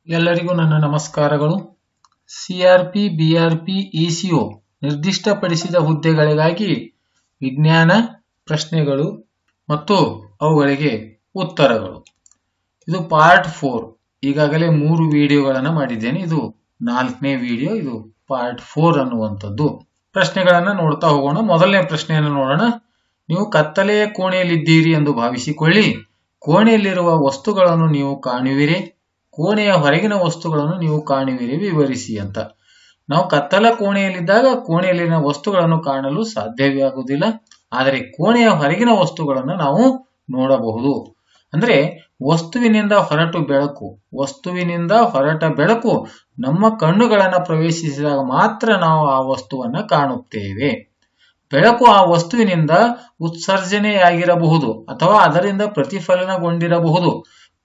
ಎಲ್ಲರಿಗೂ ನನ್ನ ನಮಸ್ಕಾರಗಳು. ಸಿಆರ್ಪಿ, ಬಿಆರ್ಪಿ, ಇಸಿಒ ನಿರ್ದಿಷ್ಟಪಡಿಸಿದ ಹುದ್ದೆಗಳಿಗಾಗಿ ವಿಜ್ಞಾನ ಪ್ರಶ್ನೆಗಳು ಮತ್ತು ಅವುಗಳಿಗೆ ಉತ್ತರಗಳು. ಇದು ಪಾರ್ಟ್ 4. ಈಗಾಗಲೇ 3 ವಿಡಿಯೋಗಳನ್ನು ಮಾಡಿದ್ದೇನೆ. ಇದು 4ನೇ ವಿಡಿಯೋ. ಇದು ಪಾರ್ಟ್ 4 ಅನ್ನುವಂಥದ್ದು. ಪ್ರಶ್ನೆಗಳನ್ನು ನೋಡ್ತಾ ಹೋಗೋಣ. ಮೊದಲನೇ ಪ್ರಶ್ನೆಯನ್ನು ನೋಡೋಣ. ನೀವು ಕತ್ತಲೆಯ ಕೋಣೆಯಲ್ಲಿದ್ದೀರಿ ಎಂದು ಭಾವಿಸಿಕೊಳ್ಳಿ. ಕೋಣೆಯಲ್ಲಿರುವ ವಸ್ತುಗಳನ್ನು ನೀವು ಕಾಣುವಿರಿ. ಕೋಣೆಯ ಹೊರಗಿನ ವಸ್ತುಗಳನ್ನು ನೀವು ಕಾಣುವಿರಿ, ವಿವರಿಸಿ ಅಂತ. ನಾವು ಕತ್ತಲ ಕೋಣೆಯಲ್ಲಿದ್ದಾಗ ಕೋಣೆಯಲ್ಲಿನ ವಸ್ತುಗಳನ್ನು ಕಾಣಲು ಸಾಧ್ಯವೇ ಆಗುವುದಿಲ್ಲ. ಆದರೆ ಕೋಣೆಯ ಹೊರಗಿನ ವಸ್ತುಗಳನ್ನು ನಾವು ನೋಡಬಹುದು. ಅಂದ್ರೆ ವಸ್ತುವಿನಿಂದ ಹೊರಟ ಬೆಳಕು ನಮ್ಮ ಕಣ್ಣುಗಳನ್ನು ಪ್ರವೇಶಿಸಿದಾಗ ಮಾತ್ರ ನಾವು ಆ ವಸ್ತುವನ್ನ ಕಾಣುತ್ತೇವೆ. ಬೆಳಕು ಆ ವಸ್ತುವಿನಿಂದ ಉತ್ಸರ್ಜನೆಯಾಗಿರಬಹುದು ಅಥವಾ ಅದರಿಂದ ಪ್ರತಿಫಲನಗೊಂಡಿರಬಹುದು.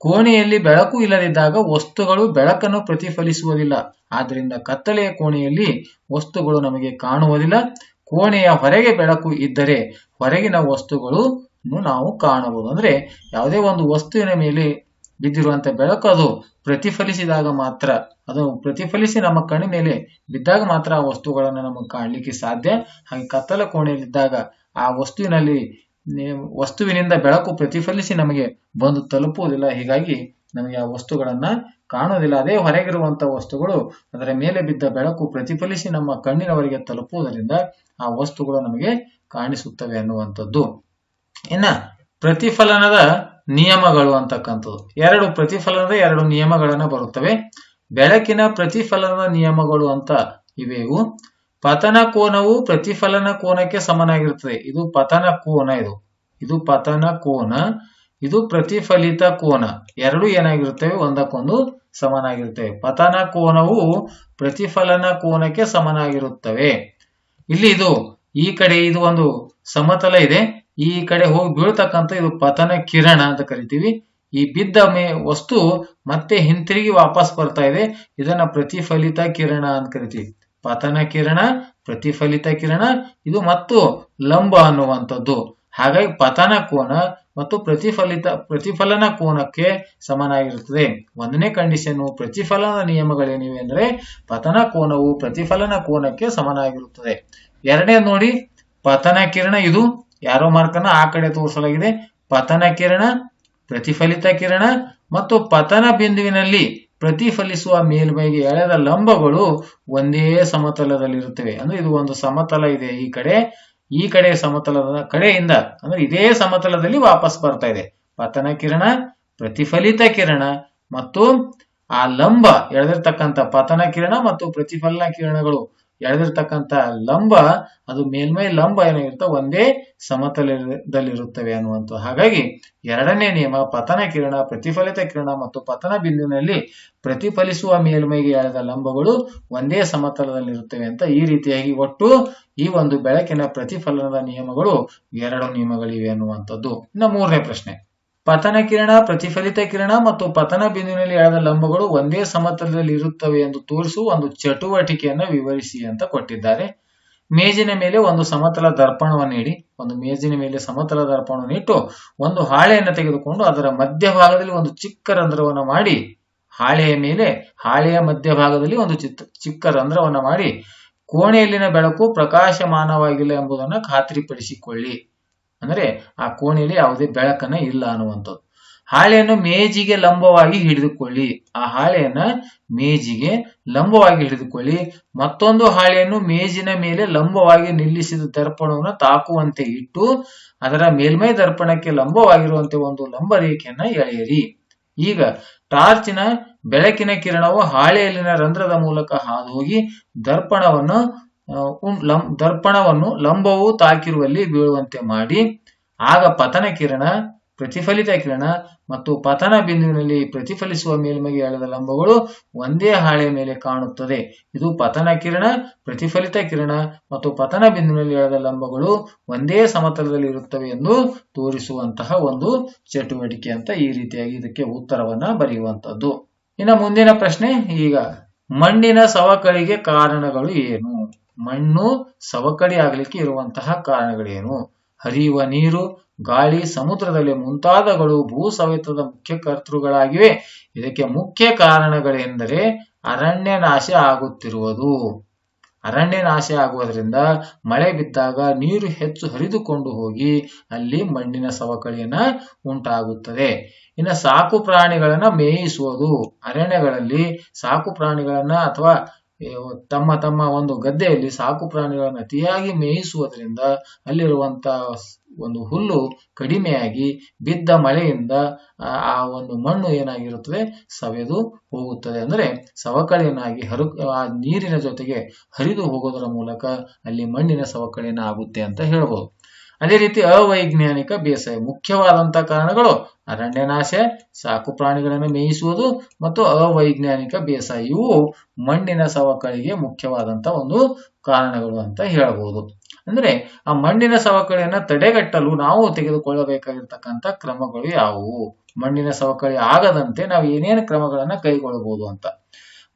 ಕೋಣೆಯಲ್ಲಿ ಬೆಳಕು ಇಲ್ಲದಿದ್ದಾಗ ವಸ್ತುಗಳು ಬೆಳಕನ್ನು ಪ್ರತಿಫಲಿಸುವುದಿಲ್ಲ. ಆದ್ದರಿಂದ ಕತ್ತಲೆಯ ಕೋಣೆಯಲ್ಲಿ ವಸ್ತುಗಳು ನಮಗೆ ಕಾಣುವುದಿಲ್ಲ. ಕೋಣೆಯ ಹೊರಗೆ ಬೆಳಕು ಇದ್ದರೆ ಹೊರಗಿನ ವಸ್ತುಗಳು ನಾವು ಕಾಣಬಹುದು. ಅಂದ್ರೆ ಯಾವುದೇ ಒಂದು ವಸ್ತುವಿನ ಮೇಲೆ ಬಿದ್ದಿರುವಂತ ಬೆಳಕು ಅದು ಪ್ರತಿಫಲಿಸಿದಾಗ ಮಾತ್ರ, ಅದು ಪ್ರತಿಫಲಿಸಿ ನಮ್ಮ ಕಣ್ಣ ಮೇಲೆ ಬಿದ್ದಾಗ ಮಾತ್ರ ಆ ವಸ್ತುಗಳನ್ನು ನಮಗೆ ಕಾಣಲಿಕ್ಕೆ ಸಾಧ್ಯ. ಹಾಗೆ ಕತ್ತಲ ಕೋಣೆಯಲ್ಲಿದ್ದಾಗ ಆ ವಸ್ತುವಿನಿಂದ ಬೆಳಕು ಪ್ರತಿಫಲಿಸಿ ನಮಗೆ ಬಂದು ತಲುಪುವುದಿಲ್ಲ. ಹೀಗಾಗಿ ನಮಗೆ ಆ ವಸ್ತುಗಳನ್ನ ಕಾಣುವುದಿಲ್ಲ. ಅದೇ ಹೊರಗಿರುವಂತಹ ವಸ್ತುಗಳು ಅದರ ಮೇಲೆ ಬಿದ್ದ ಬೆಳಕು ಪ್ರತಿಫಲಿಸಿ ನಮ್ಮ ಕಣ್ಣಿನವರೆಗೆ ತಲುಪುವುದರಿಂದ ಆ ವಸ್ತುಗಳು ನಮಗೆ ಕಾಣಿಸುತ್ತವೆ ಅನ್ನುವಂಥದ್ದು. ಇನ್ನ ಪ್ರತಿಫಲನದ ನಿಯಮಗಳು ಅಂತಕ್ಕಂಥದ್ದು. ಪ್ರತಿಫಲನದ 2 ನಿಯಮಗಳನ್ನ ಬರುತ್ತವೆ. ಬೆಳಕಿನ ಪ್ರತಿಫಲನದ ನಿಯಮಗಳು ಅಂತ ಇವೆವು. ಪತನ ಕೋನವು ಪ್ರತಿಫಲನ ಕೋನಕ್ಕೆ ಸಮನಾಗಿರುತ್ತದೆ. ಇದು ಪತನ ಕೋನ, ಇದು ಪತನ ಕೋನ, ಇದು ಪ್ರತಿಫಲಿತ ಕೋನ. ಎರಡು ಏನಾಗಿರುತ್ತವೆ? ಒಂದಕ್ಕೊಂದು ಸಮನಾಗಿರುತ್ತವೆ. ಪತನ ಕೋನವು ಪ್ರತಿಫಲನ ಕೋನಕ್ಕೆ ಸಮನಾಗಿರುತ್ತವೆ. ಇಲ್ಲಿ ಈ ಕಡೆ ಇದು ಒಂದು ಸಮತಲ ಇದೆ. ಈ ಕಡೆ ಹೋಗಿ ಬೀಳ್ತಕ್ಕಂಥ ಇದು ಪತನ ಕಿರಣ ಅಂತ ಕರಿತೀವಿ. ಈ ಬಿದ್ದ ವಸ್ತು ಮತ್ತೆ ಹಿಂತಿರುಗಿ ವಾಪಸ್ ಬರ್ತಾ ಇದೆ. ಇದನ್ನ ಪ್ರತಿಫಲಿತ ಕಿರಣ ಅಂತ ಕರಿತೀವಿ. ಪತನ ಕಿರಣ, ಪ್ರತಿಫಲಿತ ಕಿರಣ, ಇದು ಮತ್ತು ಲಂಬ ಅನ್ನುವಂಥದ್ದು. ಹಾಗಾಗಿ ಪತನ ಕೋನ ಮತ್ತು ಪ್ರತಿಫಲನ ಕೋನಕ್ಕೆ ಸಮನಾಗಿರುತ್ತದೆ. 1ನೇ ಕಂಡೀಷನ್, ಪ್ರತಿಫಲನ ನಿಯಮಗಳೇನಿವೆ ಅಂದ್ರೆ ಪತನ ಕೋನವು ಪ್ರತಿಫಲನ ಕೋನಕ್ಕೆ ಸಮನಾಗಿರುತ್ತದೆ. 2ನೇ ನೋಡಿ, ಪತನ ಕಿರಣ, ಇದು ಯಾರೋ ಮಾರ್ಕನ್ನ ಆ ಕಡೆ ತೋರಿಸಲಾಗಿದೆ. ಪತನ ಕಿರಣ, ಪ್ರತಿಫಲಿತ ಕಿರಣ ಮತ್ತು ಪತನ ಬಿಂದುವಿನಲ್ಲಿ ಪ್ರತಿಫಲಿಸುವ ಮೇಲ್ಮೈಗೆ ಎಳೆದ ಲಂಬಗಳು ಒಂದೇ ಸಮತಲದಲ್ಲಿರುತ್ತವೆ. ಅಂದ್ರೆ ಇದು ಒಂದು ಸಮತಲ ಇದೆ. ಈ ಕಡೆ ಸಮತಲದ ಕಡೆಯಿಂದ ಅಂದ್ರೆ ಇದೇ ಸಮತಲದಲ್ಲಿ ವಾಪಸ್ ಬರ್ತಾ ಇದೆ. ಪತನ ಕಿರಣ, ಪ್ರತಿಫಲಿತ ಕಿರಣ ಮತ್ತು ಆ ಲಂಬ ಎಳೆದಿರ್ತಕ್ಕಂಥ ಪತನ ಕಿರಣ ಮತ್ತು ಪ್ರತಿಫಲನ ಕಿರಣಗಳು ಎಳೆದಿರ್ತಕ್ಕಂಥ ಲಂಬ, ಅದು ಮೇಲ್ಮೈ ಲಂಬ ಏನಾಗಿರುತ್ತೆ ಒಂದೇ ಸಮತಲದಲ್ಲಿರುತ್ತವೆ ಅನ್ನುವಂಥ. ಹಾಗಾಗಿ 2ನೇ ನಿಯಮ, ಪತನ ಕಿರಣ, ಪ್ರತಿಫಲಿತ ಕಿರಣ ಮತ್ತು ಪತನ ಬಿಂದುವಿನಲ್ಲಿ ಪ್ರತಿಫಲಿಸುವ ಮೇಲ್ಮೈಗೆ ಎಳೆದ ಲಂಬಗಳು ಒಂದೇ ಸಮತಲದಲ್ಲಿರುತ್ತವೆ ಅಂತ. ಈ ರೀತಿಯಾಗಿ ಒಟ್ಟು ಈ ಒಂದು ಬೆಳಕಿನ ಪ್ರತಿಫಲನದ ನಿಯಮಗಳು 2 ನಿಯಮಗಳಿವೆ ಅನ್ನುವಂಥದ್ದು. ಇನ್ನು 3ನೇ ಪ್ರಶ್ನೆ, ಪತನ ಕಿರಣ, ಪ್ರತಿಫಲಿತ ಕಿರಣ ಮತ್ತು ಪತನ ಬಿಂದುವಿನಲ್ಲಿ ಎಳೆದ ಲಂಬಗಳು ಒಂದೇ ಸಮತಲದಲ್ಲಿ ಇರುತ್ತವೆ ಎಂದು ತೋರಿಸುವ ಒಂದು ಚಟುವಟಿಕೆಯನ್ನು ವಿವರಿಸಿ ಅಂತ ಕೊಟ್ಟಿದ್ದಾರೆ. ಮೇಜಿನ ಮೇಲೆ ಒಂದು ಸಮತಲ ದರ್ಪಣವನ್ನು ಇಡಿ. ಒಂದು ಮೇಜಿನ ಮೇಲೆ ಸಮತಲ ದರ್ಪಣವನ್ನು ಇಟ್ಟು ಒಂದು ಹಾಳೆಯನ್ನು ತೆಗೆದುಕೊಂಡು ಅದರ ಮಧ್ಯಭಾಗದಲ್ಲಿ ಒಂದು ಚಿಕ್ಕ ರಂಧ್ರವನ್ನು ಮಾಡಿ, ಹಾಳೆಯ ಮಧ್ಯಭಾಗದಲ್ಲಿ ಒಂದು ಚಿಕ್ಕ ರಂಧ್ರವನ್ನು ಮಾಡಿ ಕೋಣೆಯಲ್ಲಿನ ಬೆಳಕು ಪ್ರಕಾಶಮಾನವಾಗಿಲ್ಲ ಎಂಬುದನ್ನು ಖಾತ್ರಿಪಡಿಸಿಕೊಳ್ಳಿ. ಅಂದ್ರೆ ಆ ಕೋಣೆಯಲ್ಲಿ ಯಾವುದೇ ಬೆಳಕನ್ನ ಇಲ್ಲ ಅನ್ನುವಂಥದ್ದು. ಹಾಳೆಯನ್ನು ಮೇಜಿಗೆ ಲಂಬವಾಗಿ ಹಿಡಿದುಕೊಳ್ಳಿ. ಆ ಹಾಳೆಯನ್ನ ಮೇಜಿಗೆ ಲಂಬವಾಗಿ ಹಿಡಿದುಕೊಳ್ಳಿ. ಮತ್ತೊಂದು ಹಾಳೆಯನ್ನು ಮೇಜಿನ ಮೇಲೆ ಲಂಬವಾಗಿ ನಿಲ್ಲಿಸಿದ ದರ್ಪಣವನ್ನು ತಾಕುವಂತೆ ಇಟ್ಟು ಅದರ ಮೇಲ್ಮೈ ದರ್ಪಣಕ್ಕೆ ಲಂಬವಾಗಿರುವಂತೆ ಒಂದು ಲಂಬ ರೇಖೆಯನ್ನ ಎಳೆಯಿರಿ. ಈಗ ಟಾರ್ಚಿನ ಬೆಳಕಿನ ಕಿರಣವು ಹಾಳೆಯಲ್ಲಿನ ರಂಧ್ರದ ಮೂಲಕ ಹಾದು ಹೋಗಿ ದರ್ಪಣವನ್ನು ಲಂಬವು ತಾಕಿರುವಲ್ಲಿ ಬೀಳುವಂತೆ ಮಾಡಿ, ಆಗ ಪತನ ಕಿರಣ, ಪ್ರತಿಫಲಿತ ಕಿರಣ ಮತ್ತು ಪತನ ಬಿಂದುವಿನಲ್ಲಿ ಪ್ರತಿಫಲಿಸುವ ಮೇಲ್ಮೈಗೆ ಎಳೆದ ಲಂಬಗಳು ಒಂದೇ ಹಾಳೆಯ ಮೇಲೆ ಕಾಣುತ್ತದೆ. ಇದು ಪತನ ಕಿರಣ, ಪ್ರತಿಫಲಿತ ಕಿರಣ ಮತ್ತು ಪತನ ಬಿಂದುವಿನಲ್ಲಿ ಎಳೆದ ಲಂಬಗಳು ಒಂದೇ ಸಮತಲದಲ್ಲಿ ಇರುತ್ತವೆ ಎಂದು ತೋರಿಸುವಂತಹ ಒಂದು ಚಟುವಟಿಕೆ ಅಂತ. ಈ ರೀತಿಯಾಗಿ ಇದಕ್ಕೆ ಉತ್ತರವನ್ನ ಬರೆಯುವಂತದ್ದು. ಇನ್ನು ಮುಂದಿನ ಪ್ರಶ್ನೆ, ಈಗ ಮಣ್ಣಿನ ಸವಕಳಿಗೆ ಕಾರಣಗಳು ಏನು? ಮಣ್ಣು ಸವಕಳಿ ಆಗಲಿಕ್ಕೆ ಇರುವಂತಹ ಕಾರಣಗಳೇನು? ಹರಿಯುವ ನೀರು, ಗಾಳಿ, ಸಮುದ್ರದಲ್ಲಿ ಮುಂತಾದಗಳು ಭೂ ಸವೆತದ ಮುಖ್ಯ ಕರ್ತೃಗಳಾಗಿವೆ. ಇದಕ್ಕೆ ಮುಖ್ಯ ಕಾರಣಗಳೆಂದರೆ ಅರಣ್ಯ ನಾಶ ಆಗುತ್ತಿರುವುದು. ಅರಣ್ಯ ನಾಶ ಆಗುವುದರಿಂದ ಮಳೆ ಬಿದ್ದಾಗ ನೀರು ಹೆಚ್ಚು ಹರಿದುಕೊಂಡು ಹೋಗಿ ಅಲ್ಲಿ ಮಣ್ಣಿನ ಸವಕಳಿಯನ್ನ ಉಂಟಾಗುತ್ತದೆ. ಇನ್ನು ಸಾಕು ಪ್ರಾಣಿಗಳನ್ನ ಮೇಯಿಸುವುದು. ಅರಣ್ಯಗಳಲ್ಲಿ ಸಾಕು ಪ್ರಾಣಿಗಳನ್ನ ಅಥವಾ ತಮ್ಮ ತಮ್ಮ ಒಂದು ಗದ್ದೆಯಲ್ಲಿ ಸಾಕು ಪ್ರಾಣಿಗಳನ್ನು ಅತಿಯಾಗಿ ಮೇಯಿಸುವುದರಿಂದ ಅಲ್ಲಿರುವಂತ ಒಂದು ಹುಲ್ಲು ಕಡಿಮೆಯಾಗಿ ಬಿದ್ದ ಮಳೆಯಿಂದ ಆ ಒಂದು ಮಣ್ಣು ಏನಾಗಿರುತ್ತದೆ, ಸವೆದು ಹೋಗುತ್ತದೆ. ಅಂದ್ರೆ ಸವಕಳಿಯನ್ನಾಗಿ ಆ ನೀರಿನ ಜೊತೆಗೆ ಹರಿದು ಹೋಗೋದರ ಮೂಲಕ ಅಲ್ಲಿ ಮಣ್ಣಿನ ಸವಕಳಿಯನ್ನ ಆಗುತ್ತೆ ಅಂತ ಹೇಳ್ಬೋದು. ಅದೇ ರೀತಿ ಅವೈಜ್ಞಾನಿಕ ಬೇಸಾಯ. ಮುಖ್ಯವಾದಂತಹ ಕಾರಣಗಳು ಅರಣ್ಯ ನಾಶ, ಸಾಕು ಪ್ರಾಣಿಗಳನ್ನು ಮೇಯಿಸುವುದು ಮತ್ತು ಅವೈಜ್ಞಾನಿಕ ಬೇಸಾಯ. ಇವು ಮಣ್ಣಿನ ಸವಕಳಿಗೆ ಮುಖ್ಯವಾದಂತ ಒಂದು ಕಾರಣಗಳು ಅಂತ ಹೇಳ್ಬೋದು. ಅಂದ್ರೆ ಆ ಮಣ್ಣಿನ ಸವಕಳಿಯನ್ನ ತಡೆಗಟ್ಟಲು ನಾವು ತೆಗೆದುಕೊಳ್ಳಬೇಕಾಗಿರ್ತಕ್ಕಂಥ ಕ್ರಮಗಳು ಯಾವುವು, ಮಣ್ಣಿನ ಸವಕಳಿ ಆಗದಂತೆ ನಾವು ಏನೇನು ಕ್ರಮಗಳನ್ನ ಕೈಗೊಳ್ಳಬಹುದು ಅಂತ.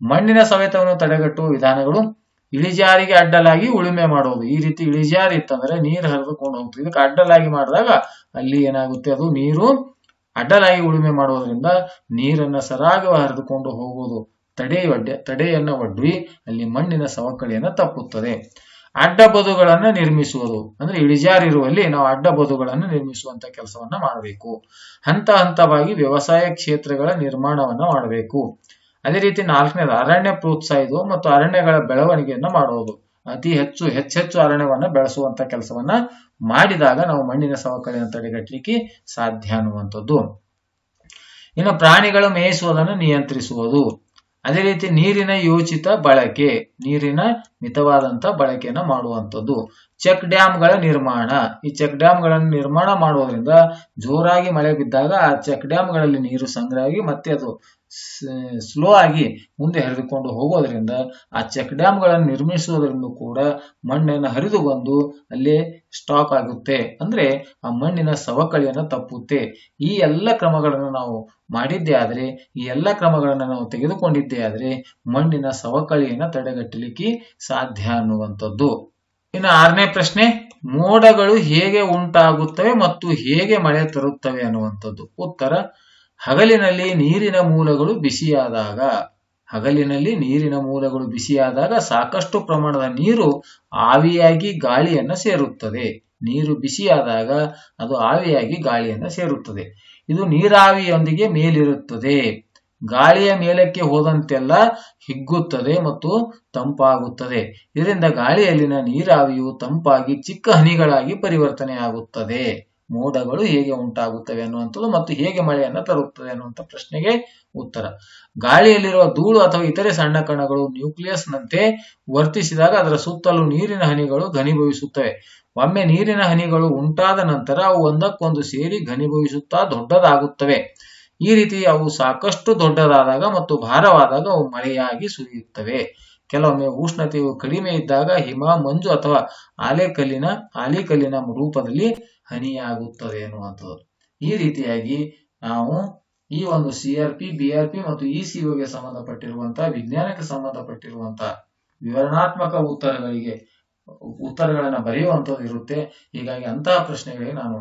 ಮಣ್ಣಿನ ಸವೆತವನ್ನು ತಡೆಗಟ್ಟುವ ವಿಧಾನಗಳು: ಇಳಿಜಾರಿಗೆ ಅಡ್ಡಲಾಗಿ ಉಳುಮೆ ಮಾಡೋದು. ಈ ರೀತಿ ಇಳಿಜಾರು ಇತ್ತಂದ್ರೆ ನೀರು ಹರಿದುಕೊಂಡು ಹೋಗ್ತದೆ. ಇದಕ್ಕೆ ಅಡ್ಡಲಾಗಿ ಮಾಡಿದಾಗ ಅಲ್ಲಿ ಏನಾಗುತ್ತೆ, ಅದು ನೀರು ಅಡ್ಡಲಾಗಿ ಉಳುಮೆ ಮಾಡೋದ್ರಿಂದ ನೀರನ್ನ ಸರಾಗವಾಗಿ ಹರಿದುಕೊಂಡು ಹೋಗುವುದು ತಡೆಯನ್ನ ಒಡ್ಡಿ ಅಲ್ಲಿ ಮಣ್ಣಿನ ಸವಕಳಿಯನ್ನ ತಪ್ಪುತ್ತದೆ. ಅಡ್ಡ ಬದುಗಳನ್ನ ನಿರ್ಮಿಸುವುದು. ಅಂದ್ರೆ ಇಳಿಜಾರಿರುವಲ್ಲಿ ನಾವು ಅಡ್ಡ ಬದುಗಳನ್ನು ನಿರ್ಮಿಸುವಂತ ಕೆಲಸವನ್ನ ಮಾಡಬೇಕು. ಹಂತ ಹಂತವಾಗಿ ವ್ಯವಸಾಯ ಕ್ಷೇತ್ರಗಳ ನಿರ್ಮಾಣವನ್ನ ಮಾಡಬೇಕು. ಅದೇ ರೀತಿ 4ನೇದು ಅರಣ್ಯ ಪ್ರೋತ್ಸಾಹಿಸುವ ಮತ್ತು ಅರಣ್ಯಗಳ ಬೆಳವಣಿಗೆಯನ್ನ ಮಾಡುವುದು. ಅತಿ ಹೆಚ್ಚೆಚ್ಚು ಅರಣ್ಯವನ್ನ ಬೆಳೆಸುವಂತ ಕೆಲಸವನ್ನ ಮಾಡಿದಾಗ ನಾವು ಮಣ್ಣಿನ ಸವಕಳಿಯನ್ನು ತಡೆಗಟ್ಟಲಿಕ್ಕೆ ಸಾಧ್ಯ ಅನ್ನುವಂಥದ್ದು. ಇನ್ನು ಪ್ರಾಣಿಗಳು ಮೇಯಿಸುವುದನ್ನು ನಿಯಂತ್ರಿಸುವುದು. ಅದೇ ರೀತಿ ನೀರಿನ ಯೋಚಿತ ಬಳಕೆ, ನೀರಿನ ಮಿತವಾದಂತ ಬಳಕೆಯನ್ನ ಮಾಡುವಂಥದ್ದು. ಚೆಕ್ ಡ್ಯಾಂಗಳ ನಿರ್ಮಾಣ. ಈ ಚೆಕ್ ಡ್ಯಾಂಗಳನ್ನು ನಿರ್ಮಾಣ ಮಾಡುವುದರಿಂದ ಜೋರಾಗಿ ಮಳೆ ಬಿದ್ದಾಗ ಆ ಚೆಕ್ ಡ್ಯಾಂಗಳಲ್ಲಿ ನೀರು ಸಂಗ್ರಹ ಆಗಿ ಮತ್ತೆ ಅದು ಸ್ಲೋ ಆಗಿ ಮುಂದೆ ಹರಿದುಕೊಂಡು ಹೋಗೋದ್ರಿಂದ ಆ ಚೆಕ್ ಡ್ಯಾಂಗಳನ್ನು ನಿರ್ಮಿಸುವುದರಿಂದ ಕೂಡ ಮಣ್ಣನ್ನು ಹರಿದು ಬಂದು ಅಲ್ಲೇ ಸ್ಟಾಕ್ ಆಗುತ್ತೆ. ಅಂದ್ರೆ ಆ ಮಣ್ಣಿನ ಸವಕಳಿಯನ್ನ ತಪ್ಪುತ್ತೆ. ಈ ಎಲ್ಲ ಕ್ರಮಗಳನ್ನು ನಾವು ಮಾಡಿದ್ದೇ ಆದ್ರೆ, ಈ ಎಲ್ಲ ಕ್ರಮಗಳನ್ನು ನಾವು ತೆಗೆದುಕೊಂಡಿದ್ದೇ ಆದ್ರೆ ಮಣ್ಣಿನ ಸವಕಳಿಯನ್ನ ತಡೆಗಟ್ಟಲಿಕ್ಕೆ ಸಾಧ್ಯ ಅನ್ನುವಂಥದ್ದು. ಇನ್ನು 6ನೇ ಪ್ರಶ್ನೆ, ಮೋಡಗಳು ಹೇಗೆ ಉಂಟಾಗುತ್ತವೆ ಮತ್ತು ಹೇಗೆ ಮಳೆ ತರುತ್ತವೆ ಅನ್ನುವಂಥದ್ದು. ಉತ್ತರ: ಹಗಲಿನಲ್ಲಿ ನೀರಿನ ಮೂಲಗಳು ಬಿಸಿಯಾದಾಗ ಸಾಕಷ್ಟು ಪ್ರಮಾಣದ ನೀರು ಆವಿಯಾಗಿ ಗಾಳಿಯನ್ನ ಸೇರುತ್ತದೆ. ನೀರು ಬಿಸಿಯಾದಾಗ ಅದು ಆವಿಯಾಗಿ ಗಾಳಿಯನ್ನ ಸೇರುತ್ತದೆ. ಇದು ನೀರಾವಿಯೊಂದಿಗೆ ಮೇಲಿರುತ್ತದೆ. ಗಾಳಿಯ ಮೇಲಕ್ಕೆ ಹೋದಂತೆಲ್ಲ ಹಿಗ್ಗುತ್ತದೆ ಮತ್ತು ತಂಪಾಗುತ್ತದೆ. ಇದರಿಂದ ಗಾಳಿಯಲ್ಲಿನ ನೀರಾವಿಯು ತಂಪಾಗಿ ಚಿಕ್ಕ ಹನಿಗಳಾಗಿ ಪರಿವರ್ತನೆಯಾಗುತ್ತದೆ. ಮೋಡಗಳು ಹೇಗೆ ಉಂಟಾಗುತ್ತವೆ ಅನ್ನುವಂಥದ್ದು ಮತ್ತು ಹೇಗೆ ಮಳೆಯನ್ನ ತರುತ್ತದೆ ಅನ್ನುವಂಥ ಪ್ರಶ್ನೆಗೆ ಉತ್ತರ: ಗಾಳಿಯಲ್ಲಿರುವ ಧೂಳು ಅಥವಾ ಇತರೆ ಸಣ್ಣ ಕಣಗಳು ನ್ಯೂಕ್ಲಿಯಸ್ನಂತೆ ವರ್ತಿಸಿದಾಗ ಅದರ ಸುತ್ತಲೂ ನೀರಿನ ಹನಿಗಳು ಘನೀಭವಿಸುತ್ತವೆ. ಒಮ್ಮೆ ನೀರಿನ ಹನಿಗಳು ಉಂಟಾದ ನಂತರ ಅವು ಒಂದಕ್ಕೊಂದು ಸೇರಿ ಘನೀಭವಿಸುತ್ತಾ ದೊಡ್ಡದಾಗುತ್ತವೆ. ಈ ರೀತಿ ಅವು ಸಾಕಷ್ಟು ದೊಡ್ಡದಾದಾಗ ಮತ್ತು ಭಾರವಾದಾಗ ಅವು ಮಳೆಯಾಗಿ ಸುರಿಯುತ್ತವೆ. ಕೆಲವೊಮ್ಮೆ ಉಷ್ಣತೆಯು ಕಡಿಮೆ ಇದ್ದಾಗ ಹಿಮ, ಮಂಜು ಅಥವಾ ಆಲಿಕಲ್ಲಿನ ರೂಪದಲ್ಲಿ ಹನಿಯಾಗುತ್ತದೆ ಎನ್ನುವಂಥದ್ದು. ಈ ರೀತಿಯಾಗಿ ನಾವು ಈ ಒಂದು CRP, BRP ಮತ್ತು ECOಗೆ ಸಂಬಂಧಪಟ್ಟಿರುವಂತಹ ವಿಜ್ಞಾನಕ್ಕೆ ಸಂಬಂಧಪಟ್ಟಿರುವಂತಹ ವಿವರಣಾತ್ಮಕ ಉತ್ತರಗಳನ್ನ ಬರೆಯುವಂಥದ್ದು ಇರುತ್ತೆ. ಹೀಗಾಗಿ ಅಂತಹ ಪ್ರಶ್ನೆಗಳಿಗೆ ನಾನು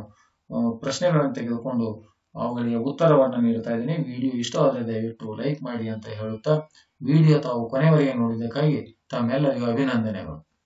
ಪ್ರಶ್ನೆಗಳನ್ನು ತೆಗೆದುಕೊಂಡು ಅವುಗಳಿಗೆ ಉತ್ತರವನ್ನು ನೀಡ್ತಾ ಇದ್ದೀನಿ. ವಿಡಿಯೋ ಇಷ್ಟವಾದರೆ ದಯವಿಟ್ಟು ಲೈಕ್ ಮಾಡಿ ಅಂತ ಹೇಳುತ್ತಾ ವಿಡಿಯೋ ತಾವು ಕೊನೆವರೆಗೆ ನೋಡಿದ್ದಕ್ಕಾಗಿ ತಮ್ಮೆಲ್ಲರಿಗೂ ಅಭಿನಂದನೆಗಳು.